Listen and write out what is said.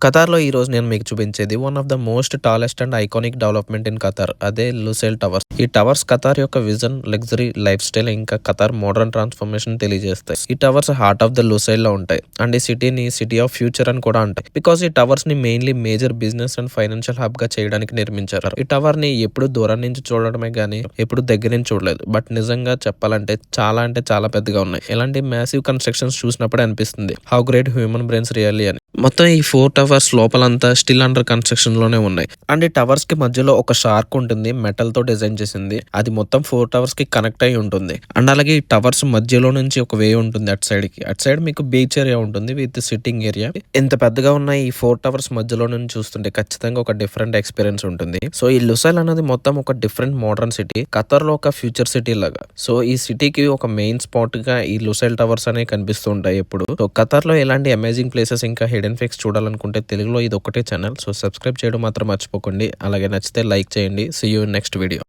ఖతార్‌లో ఈరోజు నేను మీకు చూపించేది one of the most tallest and iconic development in Qatar. అదే లుసైల్ టవర్స్. ఈ టవర్స్ ఖతార్ యొక్క విజన్, లగ్జరీ లైఫ్ స్టైల్ ఇంకా ఖతార్ మోడర్న్ ట్రాన్స్‌ఫర్మేషన్ తెలియజేస్తాయి. ఈ టవర్స్ హార్ట్ ఆఫ్ ద లుసైల్‌లో ఉంటాయి. అండ్ ఈ సిటీని సిటీ ఆఫ్ ఫ్యూచర్ అని కూడా అంటారు. బికాజ్ ఈ టవర్స్‌ని mainly major business and financial హబ్‌గా చేయడానికి నిర్మించారు. ఈ టవర్‌ని ఎప్పుడు దూరం నుంచి చూడడమే గానీ ఎప్పుడు దగ్గర నుంచి చూడలేదు. బట్ నిజంగా చెప్పాలంటే అంటే చాలా పెద్దగా ఉన్నాయి. ఇలాంటి మ్యాసివ్ కన్‌స్ట్రక్షన్స్ చూసినప్పుడే అనిపిస్తుంది. How great human brains really అని. మొత్తం ఈ 4 టవర్స్ లోపలంతా స్టిల్ అండర్ కన్‌స్ట్రక్షన్ లోనే ఉన్నాయి. అండ్ ఈ టవర్స్ కి మధ్యలో ఒక షార్క్ ఉంటుంది. మెటల్ తో డిజైన్ చేసింది. అది మొత్తం 4 టవర్స్ కి కనెక్ట్ అయి ఉంటుంది. అండ్ అలాగే ఈ టవర్స్ మధ్యలో నుంచి ఒక వే ఉంటుంది అటు సైడ్ కి. అటు సైడ్ మీకు బీచ్ ఏరియా ఉంటుంది విత్ సిట్టింగ్ ఏరియా. ఇంత పెద్దగా ఉన్న ఈ 4 టవర్స్ మధ్యలో నుంచి చూస్తుంటే ఖచ్చితంగా ఒక డిఫరెంట్ ఎక్స్పీరియన్స్ ఉంటుంది. సో ఈ లుసైల్ అనేది మొత్తం ఒక డిఫరెంట్ మోడర్న్ సిటీ. ఖతార్ లో ఒక ఫ్యూచర్ సిటీ లాగా. సో ఈ సిటీకి ఒక మెయిన్ స్పాట్ గా ఈ లుసైల్ టవర్స్ అనేవి కనిపిస్తూ ఉంటాయి ఎప్పుడు. సో ఖతార్ లో ఎలాంటి అమేజింగ్ ప్లేసెస్ ఇంకా హిడెన్ ఫేక్స్ చూడాలనుకుంటే తెలుగులో ఇది ఒకటే ఛానల్. సో సబ్స్క్రైబ్ చేయడం మాత్రం మర్చిపోకండి. అలాగే నచ్చితే లైక్ చేయండి. See you in next video.